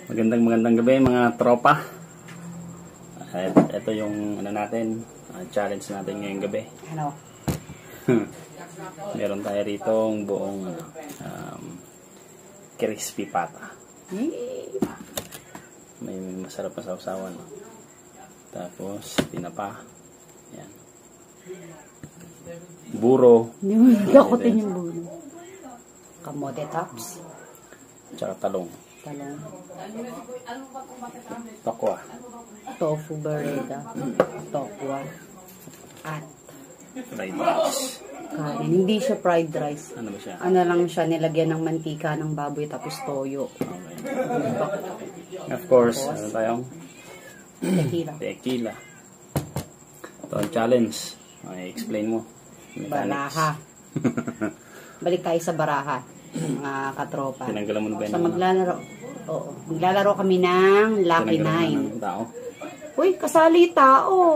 Magandang gabi mga tropa. Ito yung ano natin, challenge natin ngayong gabi. Ano? Meron tayo rito buong crispy pata. May masarap na sausawan. Tapos tinapa. Yan. Buro. Hindi mo nagkakutin yung bulo. Kamote tops. Tsaka talong. Talong. Tokwa. Tofu barega. Tokwa. At Fried rice. kanin. Hindi siya fried rice. Ano ba siya? Ano lang siya, nilagyan ng mantika ng baboy tapos toyo. Okay. Of course, ano tayong? Tequila. Tequila. Ito ang challenge. Okay, explain mo. Mechanics. Baraha. Balik tayo sa baraha, mga katropa. Tinanggalan mo na ba yun? So maglalaro. Oo. Maglalaro kami ng Lucky Tinanggalan mo 9. na ng tao? Uy, kasali tao.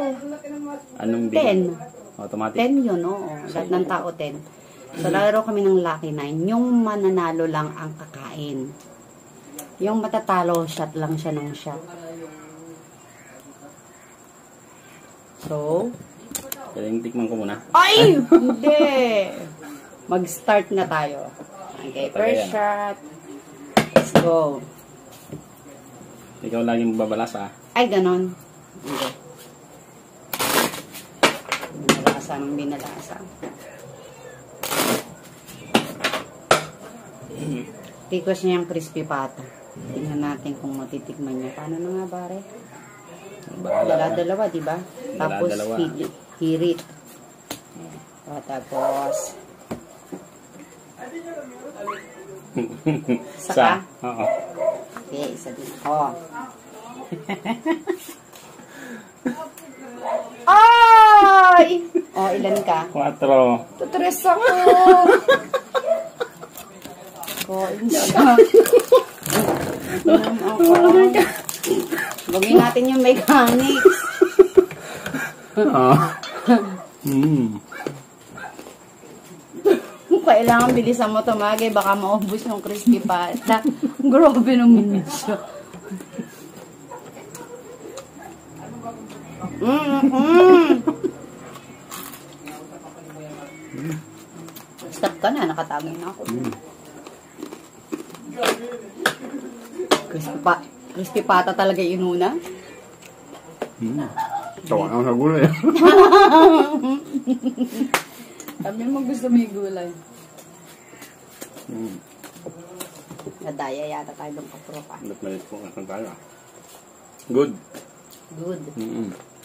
Anong bill? 10. Automatic? 10 yun, oo. Lahat ng tao 10. So, lalaro kami ng Lucky 9. Yung mananalo lang ang kakain. Yung matatalo, shot lang siya ng shot. So, Galing tikman ko muna. ay! Hindi! Mag-start na tayo. Okay, first shot. Let's go. Ikaw laging mababalas ah. Ay, ganon. Hindi. Binalasa ng binalasa. Tikos niya yung crispy pata. Tingnan natin kung matitikman niya. Paano na nga, pare? Dala-dalawa, diba? Tapos, Dala-dalawa. hirit. O, tapos, saka? Oo. Okay, isa din ako. Ay! O, ilan ka? 4. Tutres ako. Kain siya. Gawin natin yung mechanics. Kailangan bilisan mo tumagay. Baka maubos yung crispy pata. Grabe naman siya. Stop ka na. Nakatagay na ako. Crispy pata talaga inuna. Tawa ka sa gulay. Sabi mo gusto mo yung gulay. Nadaya yata tayo ng katropa. Ba't malit po ka tayo ah? Good. Good.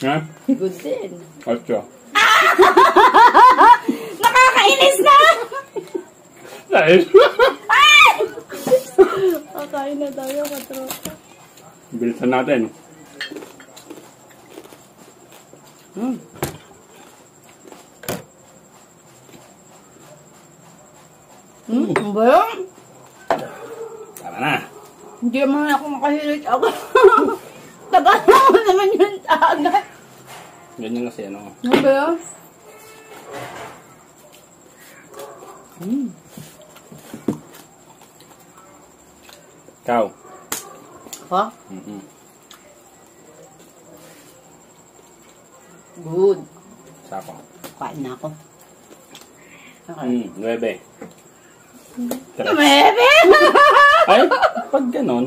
Ha? Good din. 8. Nakakainis na! Dahil? Kakain na tayo, katropa. Bilisan natin. Ano ba yun? Tara na. Hindi naman ako makahilit ako. Tagal naman yun agad. Ganyan kasi ano. Ano ba yun? Ikaw. Ha? Good. Sako. Kain na ako. Okay. 9. Tumebe! Ay, pag ganon.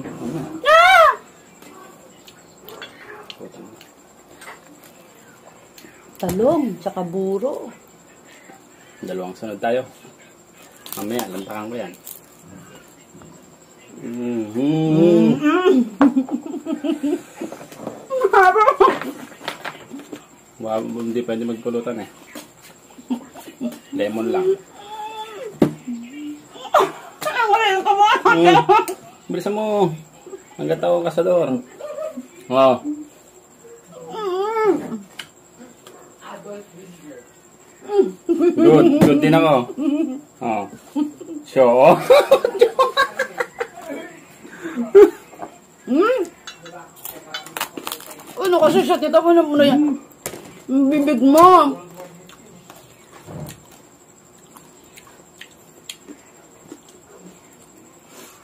Talong, tsaka buro. 2 sunod tayo. Mamaya, lantakan ko yan. Wow, hindi pwede magpulutan eh. Lemon lang. Bilisan mo. Hanggat ako kasador. Wow. Good din ako. Oh. Show. Ano kasi siya? Tita mo na muna yan. Bibig mo.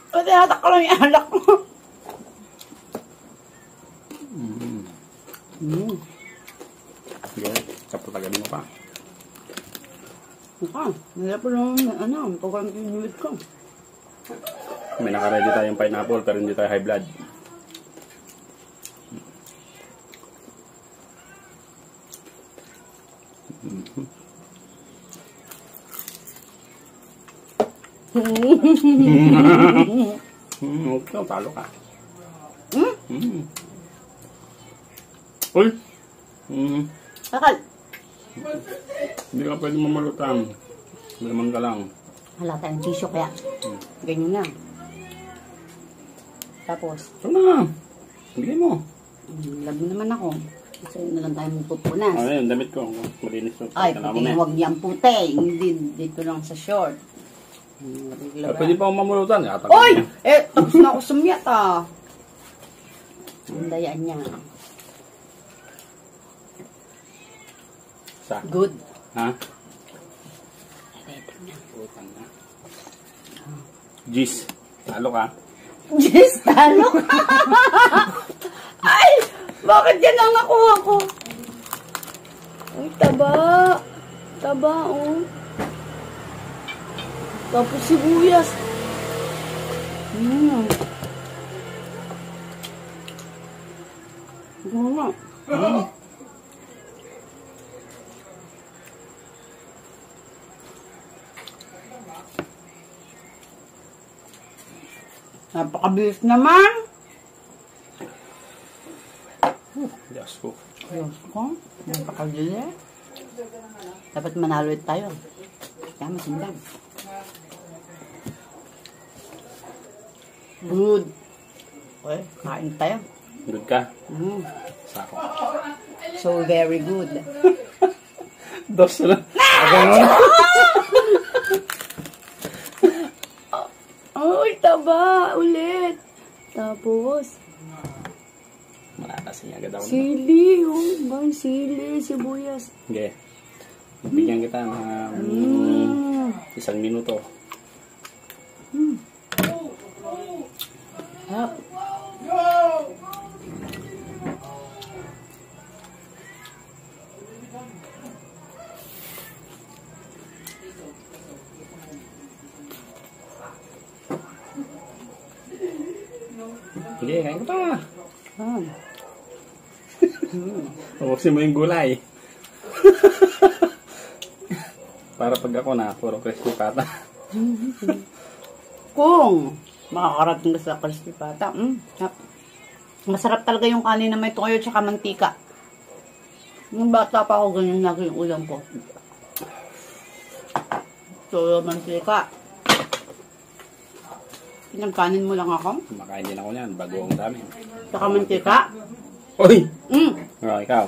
Pati hatak ko lang yung alak mo. Sige, kapatagalin mo pa. Hirap po lang, pagkakinulit ko. May naka-ready tayong pineapple pero hindi tayo high blood. Okay, talo ka. Uy! Akal. Hindi ka pwede mamalutang. Laman ka lang. Wala tayong tissue kaya. Ganyan na. Tapos, Ito na. Bigay mo. lagi naman ako. Kasi na lang tayo magpupunas. Ano yun, damit ko. Malinis yung Ay, kanamo puti, na. huwag niyang puti. Hindi, dito lang sa short. Pwede pa akong mamulutan. Oy! Tapos na ako sumiyat Ang dayaan niya. Sa? Good. Ha? Ready na. Utang na. Jeez. Talo ka. Yes, talo ka. Ay! Bakit yan ang nakuha ko? Ay, taba. Taba, Tapos sibuyas. Guma. Napakabilis naman. Diyos ko. Diyos ko. Napakabilis. Dapat manalo tayo. Kaya masindag. Good. Okay, kain tayo. Good ka? Sako. So very good. Dos na. Agad Ay, taba. Ulit. Tapos, malakas niya agad ako. sili. Gawin sili, sibuyas. Okay. Bigyan kita ng 1 minuto. Hap. Sige, kain ka pa. Ah. Ubusin mo yung gulay. Para pag ako na, puro crispy pata. Kung makakarating ka sa crispy pata. Hap. Masarap talaga yung kanin na may toyo tsaka mantika. Nung bata pa ako, ganyan lagi yung ulam ko. Toyo, mantika. Pinagkanin mo lang ako. Makain din ako niyan, bago ang dami. Tsaka mantika. Uy! Ikaw.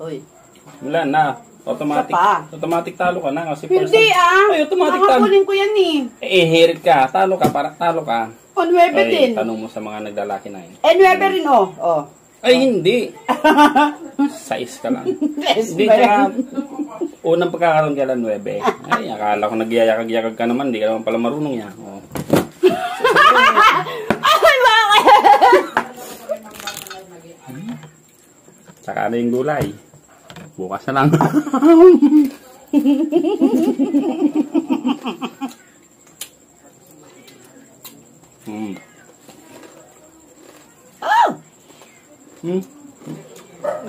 Uy. Wala na. Automatic. Isa pa. Automatic talo ka na kasi Hindi Ay, automatic talo. Nakakunin ko yan Hirit ka. Talo ka. Talo ka. O, 9 din. Tanong mo sa mga naglalaki na yun. 9 rin Oh. Ay, hindi. 6 ka lang. Yes, Hindi, tsaka unang pagkakaroon ka lang 9. Ay, akala ko nagyayakag-yakag ka naman. Hindi ka naman pala marunong yan. Oh. Ay, bakit? Tsaka na yung gulay. Bukas na lang.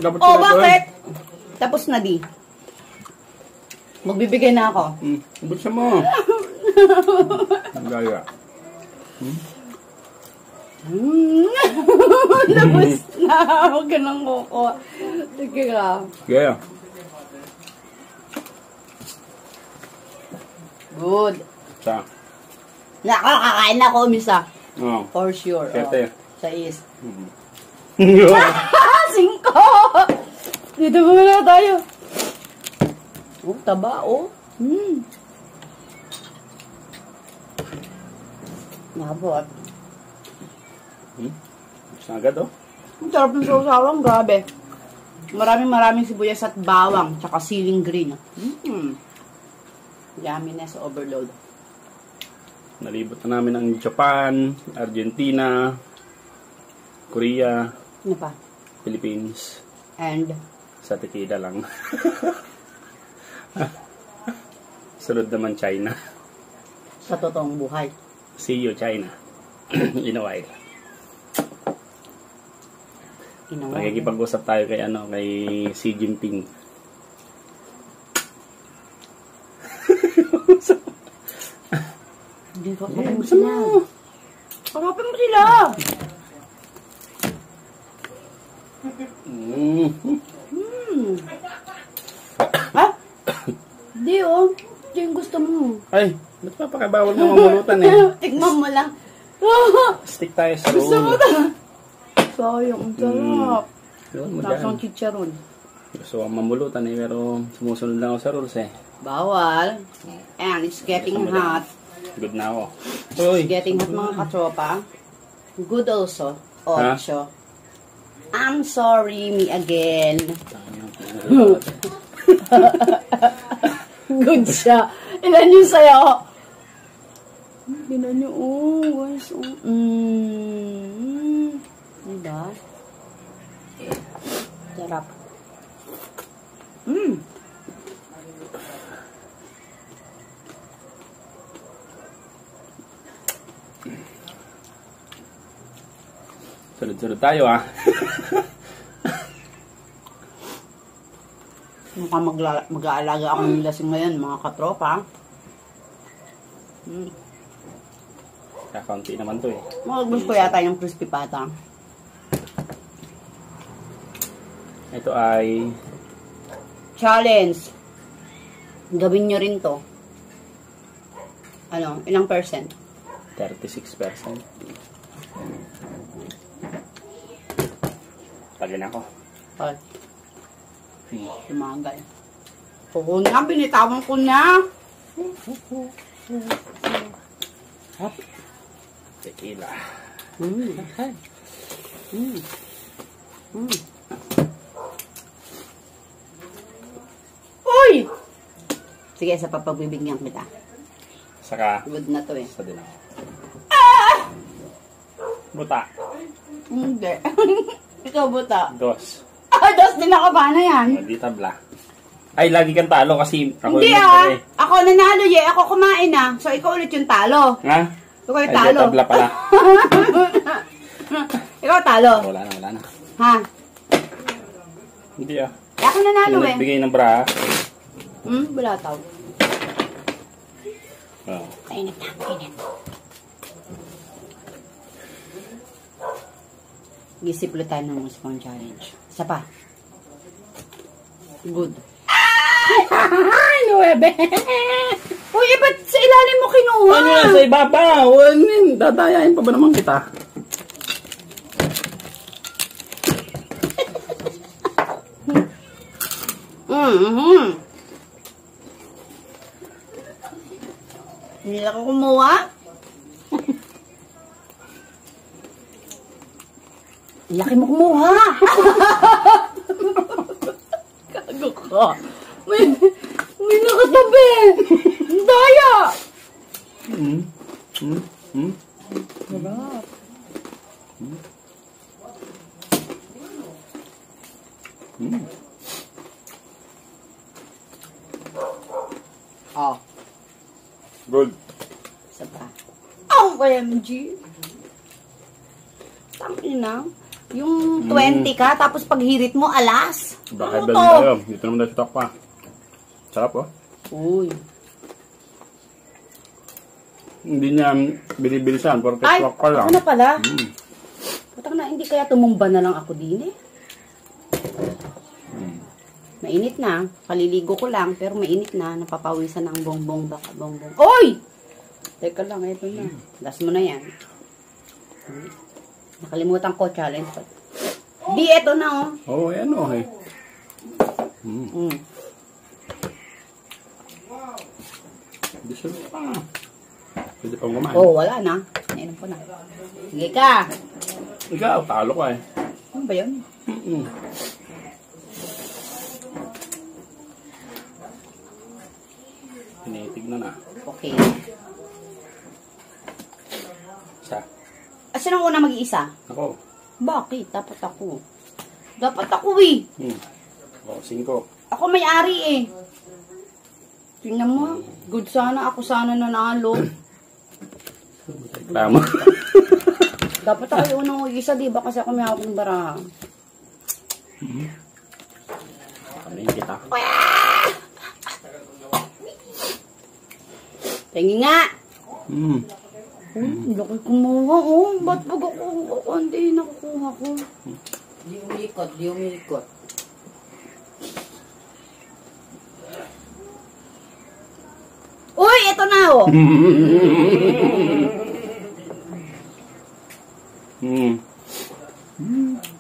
Dapat Bakit? Tapos na di. Magbibigay na ako. Buksan mo. Gaya. Tapos na. Huwag ka nang kukuha. Sige ka. Gaya. Good. Sa? Nakakakain na ako, misa. Oo. For sure. Siyete. 6. 5! Mm. Dito muna tayo. Taba, Nakabot. Gusto agad, oh. Ang sarap ng sawsawang, grabe. Maraming sibuyas at bawang, tsaka siling green. Yumminess overload. Nalibot na namin ang Japan, Argentina, Korea, Ano pa? Philippines. And Sa tequila lang. Sunod naman China. sa totoong buhay. See you, China. In a while. Magkikipag-usap tayo kay kay Xi Jinping. Hindi ko kapag mo sila. Harapin mo sila. Ha? Hindi Ito yung gusto mo. Ay, ba't papakabawal mo mamulutan Tignan mo lang. Stick tayo sa Gusto mo room. Sayang, ang sarap. Yun mo Lasang dyan. chicharon. Gusto ko mamulutan pero sumusunod lang ako sa rules Bawal. And it's getting hot. Good na ako. It's getting hot mga katropa. Good also. Ocho. I'm sorry, me again. Good siya. Ilan yung sayo? Ilan yung guys. Diba? Sarap. Sunod-sunod tayo Mukhang mag-aalaga ako ng lasing ngayon, mga katropa. Kakaunti naman to Mag-gusto ko yata yung crispy pata. Ito ay Challenge. Gawin nyo rin to. Ilang percent? 36%. Pagin ako. Okay. Tumagal. Oo na, binitawan ko na. Hop. Tequila. Uy! Sige, sa papagbibigyan kita. Saka, Good na to sa din ako. Buta. Hindi. Ikaw buta. Dos. Dos din ako, paano yan? Hindi tabla. Ay, lagi kang talo kasi ako Hindi yung Ako nanalo ako kumain So, ikaw ulit yung talo. Ha? Ikaw yung Ay, talo. di, tabla pala. Ikaw talo. Wala na. Ha? Hindi Ako nanalo Yung nagbigay ng bra. Wala tao. Oh. Kainit na, kainit. Gisiplo tayo ng spoon challenge. Isa pa. Good. Ay! 9! Uy, ba't sa ilalim mo kinuha? Ano na sa ibabaw? Dadayain pa ba naman kita? Hindi ako kumuha. Laki mo kumuha. Kago ka. May nakatabi. Ang daya. Sarap. Oh. Good. Isa pa. Oh, OMG. Tangina. Yung 20 ka, tapos paghirit mo, alas. Bakit Ano ba to? tayo? Dito naman tayo pa. Sarap Uy. Hindi niya binibilisan. Porque Ay, swak ka lang. ako na pala. Patang na, hindi kaya tumumba na lang ako din Mainit na. Kaliligo ko lang, pero mainit na. Napapawisan ang bongbong baka bongbong. Oy! Teka lang, ito na. Last mo na yan. Nakalimutan ko, challenge. Di, ito na Oo, ano Deserve pa. Pwede pang kumain. Wala na. Nainom ko na. Sige ka. Ikaw, talo ka Ano ba yun? Tinitignan na. Okay. Isa. Sino una mag-iisa? Ako. Bakit? Dapat ako. Dapat ako eh. O, 5. Ako may-ari eh. Tingnan mo. Good sana. Ako sana nanalo. Tama. Dapat ako yung unang isa, di ba? Kasi ako may hawak ng baraha. Kami kita. Tingin nga. Mm. Laki kumuha, oh. Ba't pag ako hindi nakukuha ko? Di umikot, di umikot. Uy, eto na, oh.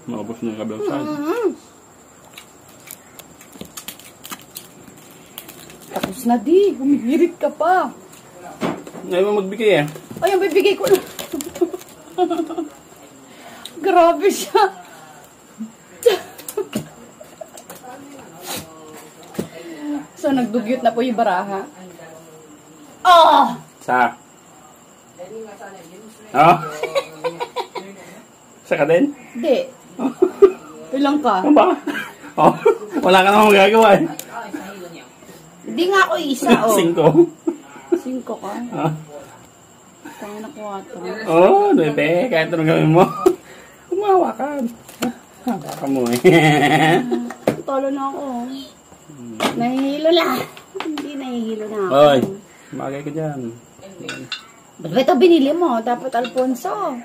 Maubos na yung kabilang side. Tapos na, di. Humihirit ka pa. Ngayon mo magbigay eh. Ay, ang bibigay ko na. Grabe siya. So, nagdugyot na po yung baraha. Oh! Sa? Oh? Sa ka din? Hindi. Ilang ka? Ano ba? Oh, wala ka namang magagawa eh. Hindi nga ako isa, oh. 5. 5 ka? Ah. Tayo na 4. Oh, 9. Kahit anong gawin mo. Kumawa ka. Baka mo eh. Talo na ako. Nahihilo na. Hindi nahihilo na ako. Hoy, magay ka dyan. Ba't ba ito binili mo? Dapat Alfonso.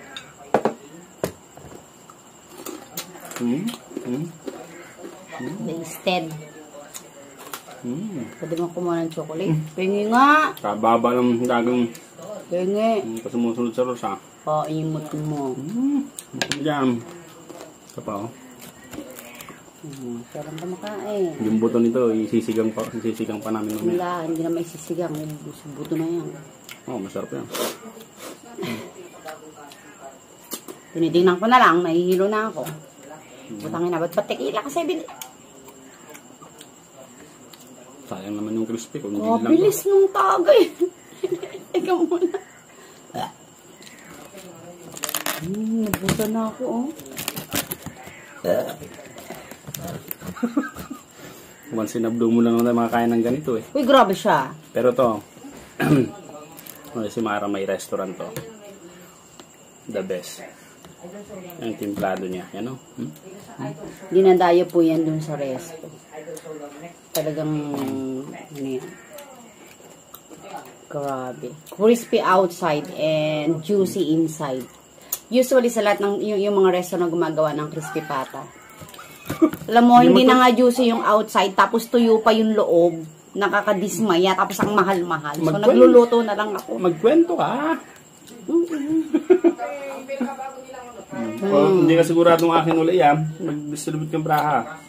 Wasted. Pwede mo kumuha ng chocolate. Pingi nga. Kababa ng gagawin. Pingi. Pasumusunod sa rosa. Paimot mo. Diyan. Ito pa oh. Sarang kumakain. Yung buto nito, isisigang pa namin mamaya. Wala, hindi na may sisigang. Buto na yan. Oh, masarap yan. Tinitingnan ko na lang, nahihilo na ako. Butangin na, ba't tequila kasi Sayang naman yung crispy kung hindi lang. bilis nung tagay. Teka muna. Nabuta na ako, oh. Once in a blue mo lang naman makakain ng ganito eh. Uy, grabe siya. Pero to, si Mara may restaurant to. The best. Yung timplado niya. Yan o. Dinadayo po yan dun sa resto. Talagang, ano yan. Grabe. Crispy outside and juicy inside. Usually sa lahat ng yung mga restaurant na gumagawa ng crispy pata. Alam mo, hindi na nga juicy yung outside, tapos tuyo pa yung loob. Nakakadismaya, tapos ang mahal-mahal. So, nagluluto na lang ako. Magkwento ka. Hindi ka siguradong akin uli yan. Mag-distribute kang braha.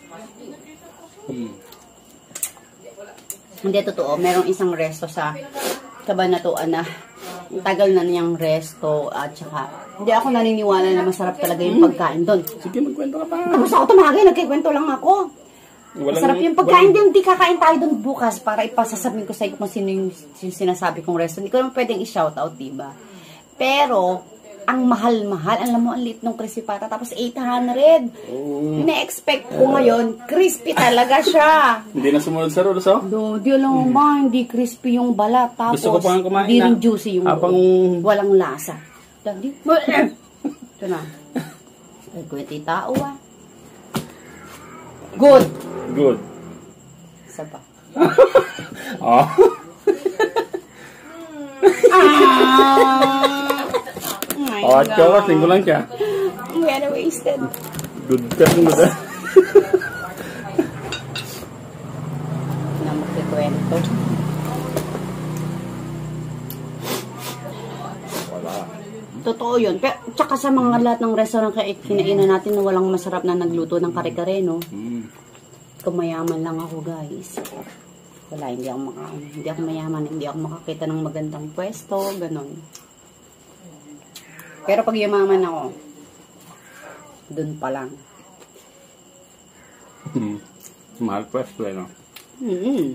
Hindi, totoo. Merong isang resto sa Cabanatuan na tagal na niyang resto at saka hindi ako naniniwala na masarap talaga yung pagkain doon. Sige, magkwento ka pa. Tapos ako tumagay, nagkikwento lang ako. Masarap yung pagkain din. Hindi kakain tayo doon bukas para ipasasabihin ko sa iyo kung sino yung sinasabi kong resto. Hindi ko naman pwedeng i-shoutout, diba? Pero, ang mahal-mahal. Alam mo, ang lit ng crispy pata. Tapos 800. Na-expect ko ngayon, crispy talaga siya. Hindi na sumunod sa rules, oh? Di alam mo ba, hindi crispy yung balat. Tapos, Gusto ko pang kumain hindi rin na. juicy yung Habang walang lasa. Ito na. Nagkweti tao ah. Good. Good. Isa pa. Oh. Oh, at ka, tingko lang siya. Very wasted. Good ka, good. Na magkikwento. Wala. Totoo yun. Pero, tsaka sa mga lahat ng restaurant kinainan natin na walang masarap na nagluto ng kare-kare, no? Kumayaman lang ako, guys. Wala, hindi ako mayaman, hindi ako makakita ng magandang pwesto, ganon. Pero pag yumaman ako, dun pa lang. Mahal pwesto eh, no?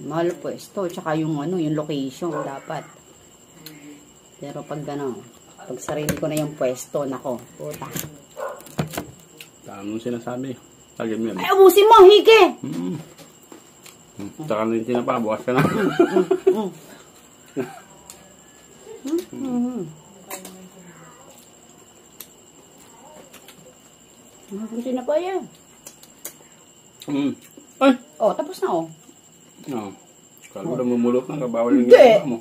Mahal pwesto, tsaka yung yung location dapat. Pero pag pag sarili ko na yung pwesto, nako, puta. Anong sinasabi? Lagyan mo yan. Ay, ubusin mo, hige! Saka na yung tinapa, bukas ka na. Gusto na pa yan. Ay! Oh, tapos na oh. Oo. Kala ko na mumulot na, kabawal yung Hindi. ginagawa mo.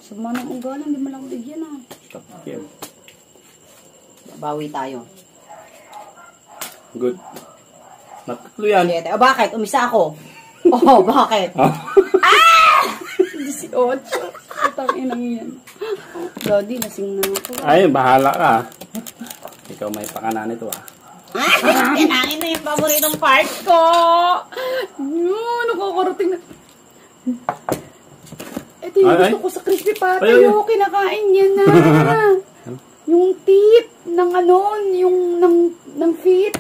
Sama ng ugalan, hindi mo lang bigyan ah. Stop yan. Bawi tayo. Good. Natatlo yan. Sige, oh, bakit? Umisa ako. Oh, bakit? Ah! 18. Utang inang yan. Lodi, nasing na ako. Ay, bahala ka. Ikaw may pakana nito ah. Kinain na yung paboritong part ko. Nakakarating na. Ito yung gusto ko sa crispy patty. Kinakain niya na. Yung tip ng ano, yung ng feet.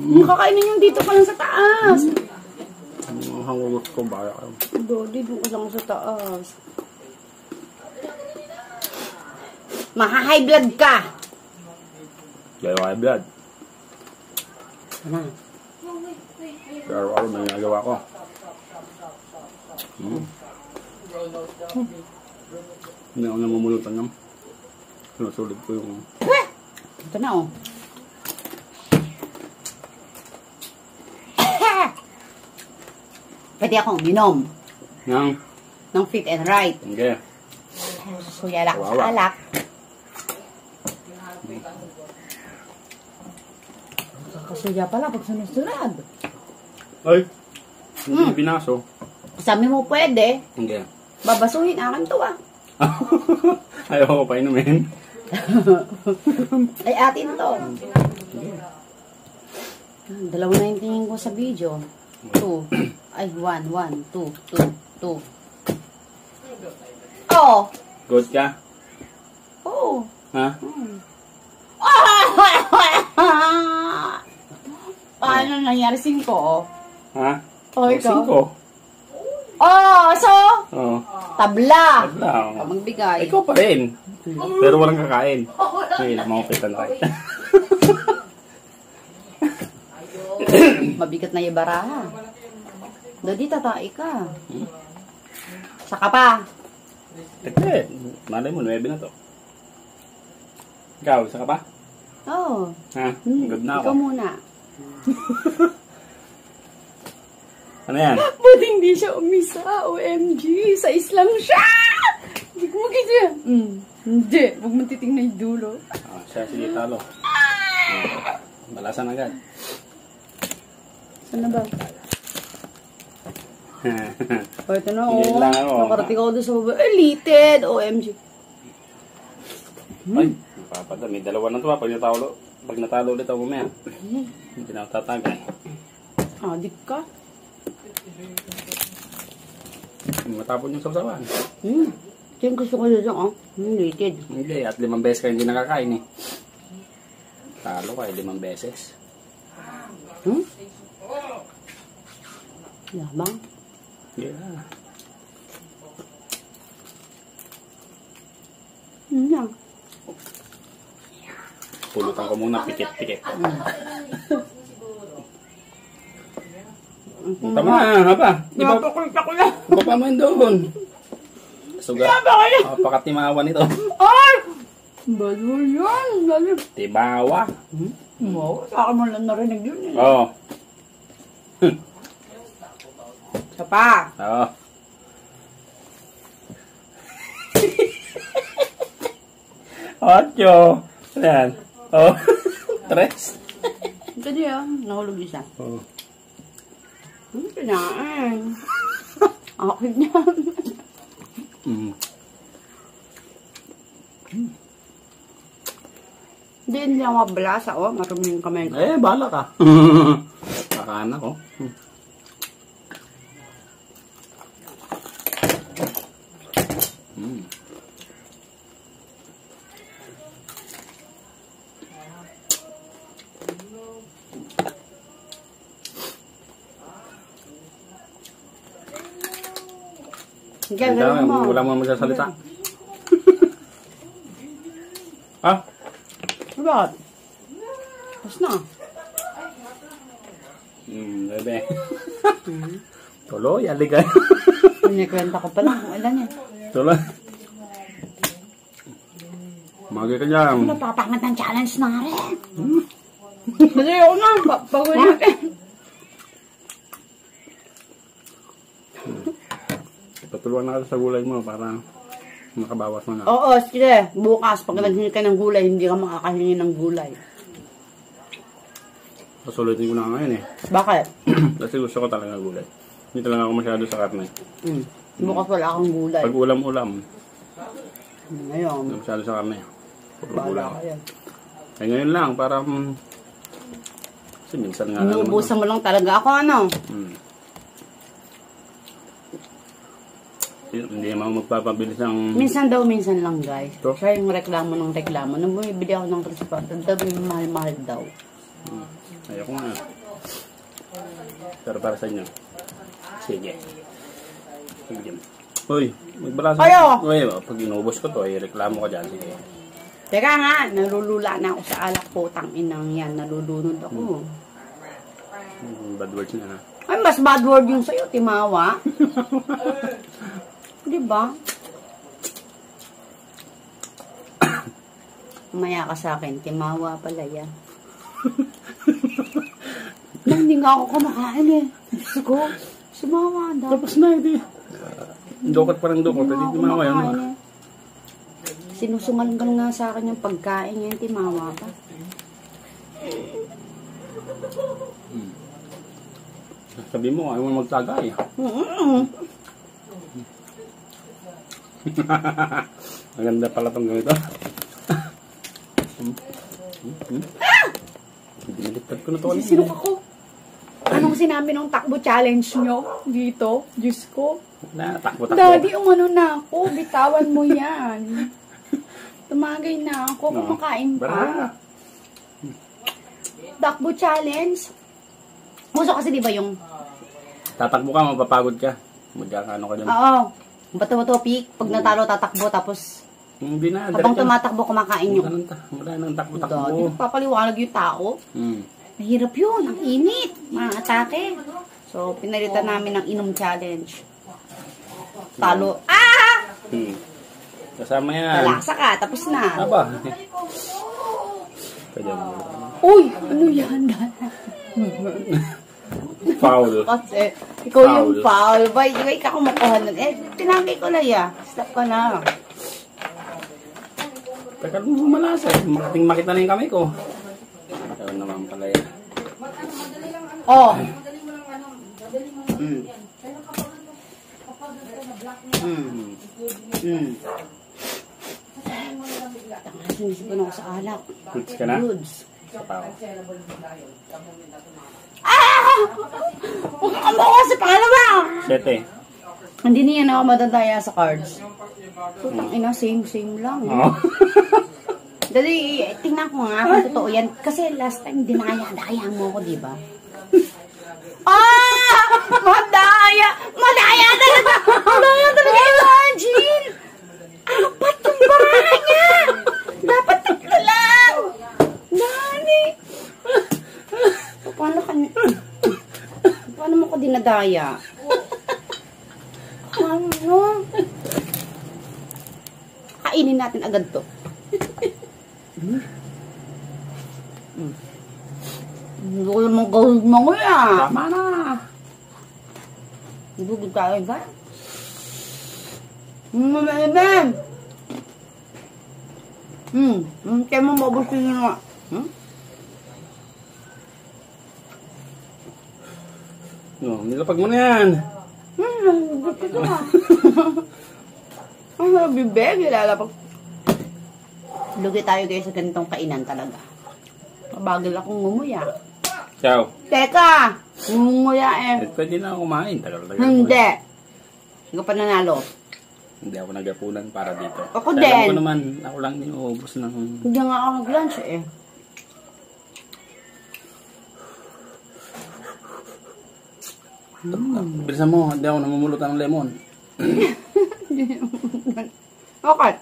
Nakakainin yung dito pa lang sa taas. Hangungot ko ba? Dodi, doon ko lang sa taas. Maha-high blood ka. Gaya ko high blood. Ano? Pero ako may nagawa ko. Hindi ako namumulutan ng. Sinusulit ko yung... Ito na oh. Pwede akong minom ng fit and right. Okay. Kuya alak sa alak. Kakasuya pala pag sunod-sunod. Ay! Hindi binaso. Sabi mo pwede. Okay. Babasuhin akin to ah. Ayaw ko pa inumin. Ay atin to. Dalawa na yung tingin ko sa video. 2. Ay, 1, 1, 2, 2, 2. Oh! Good ka? Oh! Ha? Paano nangyari 5? Ha? Oh, ikaw? 5. Oh, so? Oo. Tabla! Tabla. Ikaw magbigay. Ikaw pa rin. Pero walang kakain. Ngayon, makupitan tayo. Mabigat na yung baraha. Dodi, tatai ka. Saka pa. Teke, malay mo, 9 na to. Ikaw, isa ka pa? Oh. Ha? Good na ako. Ikaw muna. Ano yan? Buti hindi siya umisa. OMG. Sa islang siya! Hindi ko makikita. Hindi. Huwag mo titingnan yung dulo. Siya, sige, talo. Balasan agad. Saan na ba? Oh, ito na Hindi lang ako. Nakarating ako doon sa baba. Elated! OMG. Ay, papada. May dalawa na to ha. Pag natalo ulit ako mamaya. Hindi na ako tatagay. Adik ka. Matapon yung sausawan. Ito yung gusto ko na dyan, oh. Elated. Hindi, at 5 beses ka hindi nakakain eh. Talo ka 5 beses. Yabang. Yeah. Yan. Pulutan ko muna, pikit-pikit. Tama na, haba. Napakulit ako na. Baba mo yun doon. Suga. Pakatimawan ito. Ay! Balo yan. Balo. Tibawa. Wow, sa akin mo lang narinig yun eh. Oo. Isa pa. Oo. Ocho. Ayan. Oh. 3. Ito niya, nahulog isa. Oo. Kinain. Akin yan. Hindi ako mabalasa, oh. Marumi yung kamay ko. Eh, bahala ka. Kakaana ko. Gagawin mo. Wala mo magsasalita. Ha? Bakit? Tapos na. Bebe. Tuloy, aligan. Pinikwenta ko pa lang kung ilan eh. Tuloy. Magi ka dyan. Natatangat ng challenge na rin. Kasi ako na, pagod natin. Patulungan na ka sa gulay mo para makabawas mo na. Oo, sige. Bukas, pag naghingi ka ng gulay, hindi ka makakahingi ng gulay. Pasulitin ko na ngayon eh. Bakit? Kasi gusto ko talaga gulay. Hindi talaga ako masyado sa karne. Bukas wala akong gulay. Pag ulam-ulam, Ngayon, hindi masyado sa karne. Puro gulay. bala ka yan. Eh ngayon lang, para... kasi minsan nga lang naman. Inuubusan mo lang talaga ako, ano? Hindi naman magpapabilis ng... Minsan daw, minsan lang, guys. Ito? Siya yung reklamo ng reklamo. Nung bumibili ako ng crispa, daw yung mahal-mahal daw. Ayoko nga. Pero para sa inyo. Sige. Sige. Uy, magbalasa. Ayo! Uy, pag inubos ko to, reklamo ka dyan. Sige. Teka nga, nalulula na ako sa alak ko. Tang-inang yan, nalulunod ako. Bad words na ha. Ay, mas bad word yung sa'yo, Timawa. Diba? Maya ka sa akin, Timawa pala yan. Hindi nga ako kumakain eh. Diyos ko, sumawa daw. Tapos na, hindi. Dukot pa ng dukot. Hindi Timawa yan. Eh. Sinusungal-gal nga sa akin yung pagkain yan, Timawa pa. Sabi mo, ayaw mo magtagay. Maganda pala itong ganito. Binaliktad ko na ito. Sino ako? Anong sinabi ng takbo challenge nyo dito? Diyos ko. Na, takbo-takbo. Daddy, umano na ako. Bitawan mo yan. Tumagay na ako. Kumakain pa. Takbo challenge. Gusto kasi di ba yung... Tatakbo ka, mapapagod ka. Magkakano ka dyan. Oo. Bato-bato, peak. Pag natalo, tatakbo. Tapos, Hindi na. habang tumatakbo, kumakain yung... Wala nang takbo-takbo. Daddy, nagpapaliwanag yung tao. Mahirap yun. Ang init. Mga atake. So, pinalitan namin ng inom challenge. Talo. Kasama yan. Talasa ka. Tapos na. Aba. Pwede mo. Uy! Ano yan? Foul. Kasi, ikaw yung foul. Ba, ikaw ka kumukuha nun. Eh, tinangay ko na ya. Stop ka na. Teka, malasa. Makating makita na yung kamay ko. Ikaw naman pala yan. Oh. Sinisip ko sa alak. Goods ka na? Goods. Sapaw. Huwag ka mo sa pangalawa! 7. Hindi niya na ako madadaya sa cards. Putang ina, same lang. Oo. Dali, tingnan ko nga kung totoo yan. Kasi last time, dinaya mo ako, di ba? Madaya! Madaya talaga! Madaya talaga, imagine! Apat yung baraka niya! Dapat 3 lang! Dani! Paano mo ko dinadaya? Ano? Kainin natin agad to. Hindi ko naman gawin mo ya. Tama na. Ibugod tayo ba? Mamalimem! Kaya mo mabusin nyo nga. No, nilapag mo na yan. Gusto ko na. Ang bibig, nilalapag. Lugi tayo guys sa ganitong kainan talaga. Mabagal akong ngumuya. Ciao. Teka! Ngumuya eh. Pwede na ako kumain. Tagal-tagal. Hindi. Hindi ko pa nanalo. Hindi ako nagapunan para dito. Ako Alam din. ko naman, ako lang niubos ng... Hindi nga ako nag-lunch eh. Bilisan mo, hindi ako namumulot ng lemon. Okay.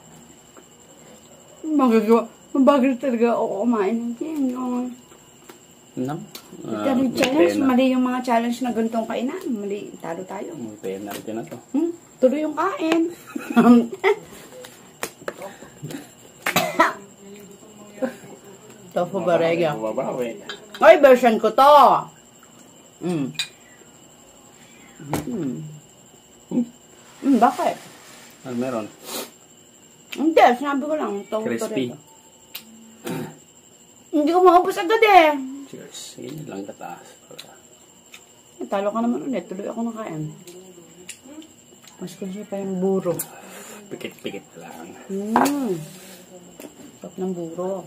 Mabagal talaga ako kumain. No? Ganun challenge. Mali yung mga challenge na ganitong kainan. Mali, talo tayo. May penalty na to. Tuloy yung kain. Tofu barega. Ay, version ko to. Bakit? Ano meron? Hindi, sinabi ko lang. Tofu Crispy. barega. Hindi ko makapos agad eh. Cheers. Sige lang kataas. Talo ka naman ulit. Tuloy ako nakain. Mas kasi pa yung buro. Pikit-pikit lang. Sarap ng buro.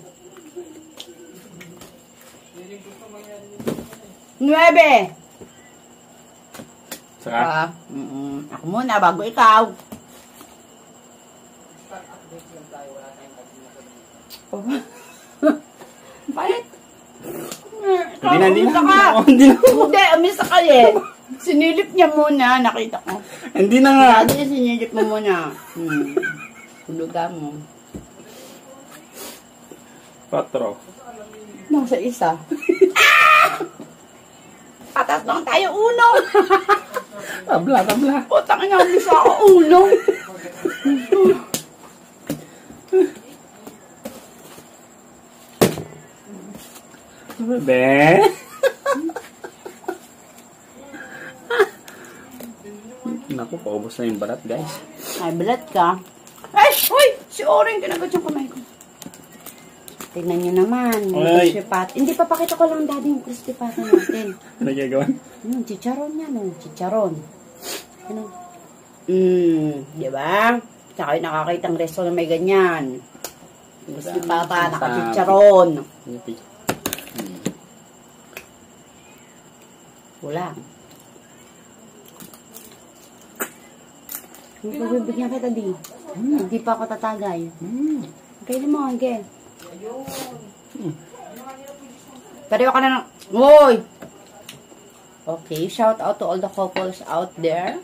9! Saka? Ako muna, bago ikaw. Palit? Hindi na. Hindi, amis ka eh. Sinilip niya muna, nakita ko. Hindi na nga. Hindi, sinilip mo muna. Hulugan mo. 4. Nasa isa. Atas lang tayo, uno. Tabla. Putang ina, amis ako, uno. Be? Naku, paubos na yung balat, guys. Ay, balat ka. Ay, uy! Si Oren, kinagat yung kamay ko. Tignan nyo naman. Yung crispy pat. Hindi, papakita ko lang daddy yung crispy pat natin. Ano gagawa? Chicharon yan, chicharon. Ano? Diba? Tsaka yung nakakitang resto na may ganyan. Crispy pata, nakachicharon. Wala. Hindi ko bibigyan kita, di. Hindi pa ako tatagay. Kainin mo, okay. Pero ka na ng... Uy! Okay, shout out to all the couples out there.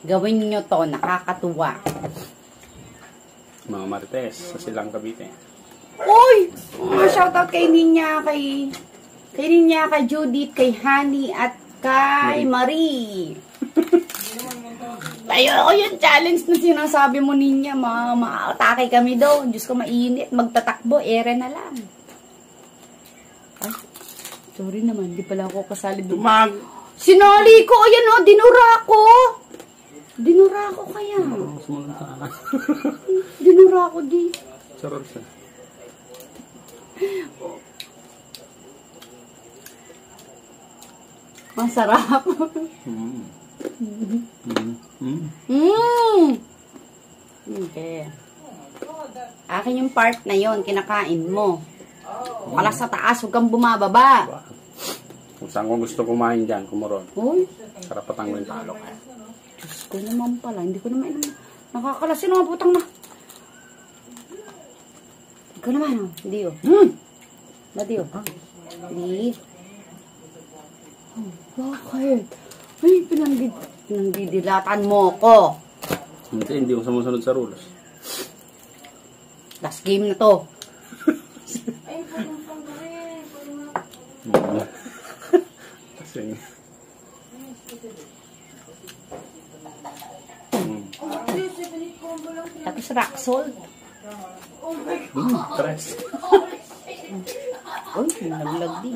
Gawin nyo to, nakakatuwa. Mga Marites, sa Silang Cavite. Uy! Shout out kay Ninya, kay Ninya, kay Judith, kay Honey, at kay Marie. Tayo ako yung challenge na sinasabi mo Ninya, ma-atake kami daw. Diyos ko, mainit, magtatakbo, ere na lang. Ay, sorry naman, di pala ako kasali doon. Sinali ko, ayan o, dinura ko. Dinura ko kaya. Dinura ko di. Sarap siya. Masarap. Okay. Akin yung part na yon, kinakain mo. Kalas sa taas, huwag kang bumababa. Kung saan ko gusto kumain dyan, kumuron. Uy. Sarap patang yung talok. Diyos ko naman pala, hindi ko naman nakakalas. Sino nga putang na? Ikaw naman, oh. Hindi, oh. Hindi, oh. Hindi. Oh, bakit? Ay, pinandidilatan mo ko. Hindi ko sumusunod sa rules. Last game na to. Ay, pagong panggarin. Kasi... Tapos rock salt. Tres. Uy, nalaglag di.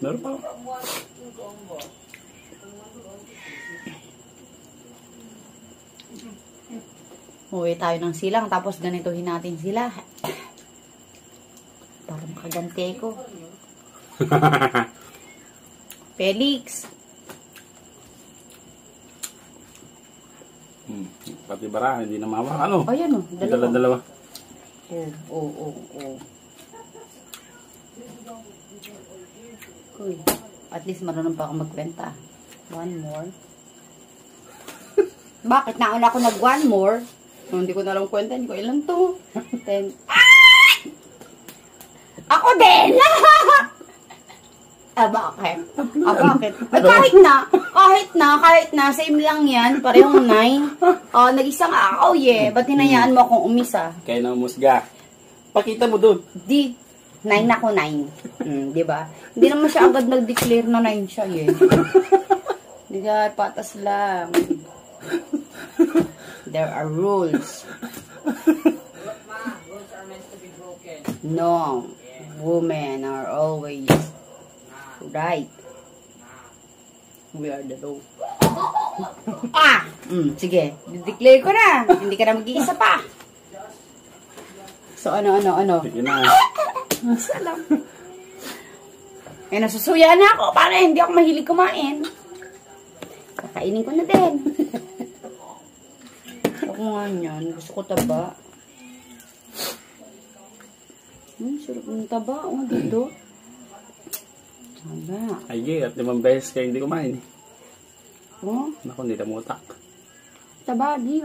Meron pa. Uwi tayo ng silang, tapos ganituhin natin sila. Parang makagante ko. Felix. Pati bara, hindi na mawa. Ano? Oh, yan o. Dalawa. Oh. Uy, at least marunong pa ako magkwenta. One more. Bakit? Nauna ako nag one more. Hindi ko na lang kwenta. Hindi ko ilan to. 10. Ako din! Bakit? Bakit? Kahit na, same lang yan. Parehong 9. Nag-isang ako, Ba't hinayaan mo akong umisa? Kaya na umusga. Pakita mo doon. Di. 9 ako, 9. Di ba? Hindi naman siya agad nag-declare na 9 siya, eh. Di ka, patas lang. There are rules. Rules are meant to be broken. No. Women are always right. We are the law. Sige. Declare ko na. Hindi ka na mag-iisa pa. So, ano? Sige na. Salam. Nasusuya na ako para hindi ako mahilig kumain. Kakainin ko na din. Ako nga yan. Gusto ko taba. Sarap ng taba. Dito. Taba. Ay, at 5 beses kayo hindi kumain. Oh, Naku, hindi namutak. taba, di.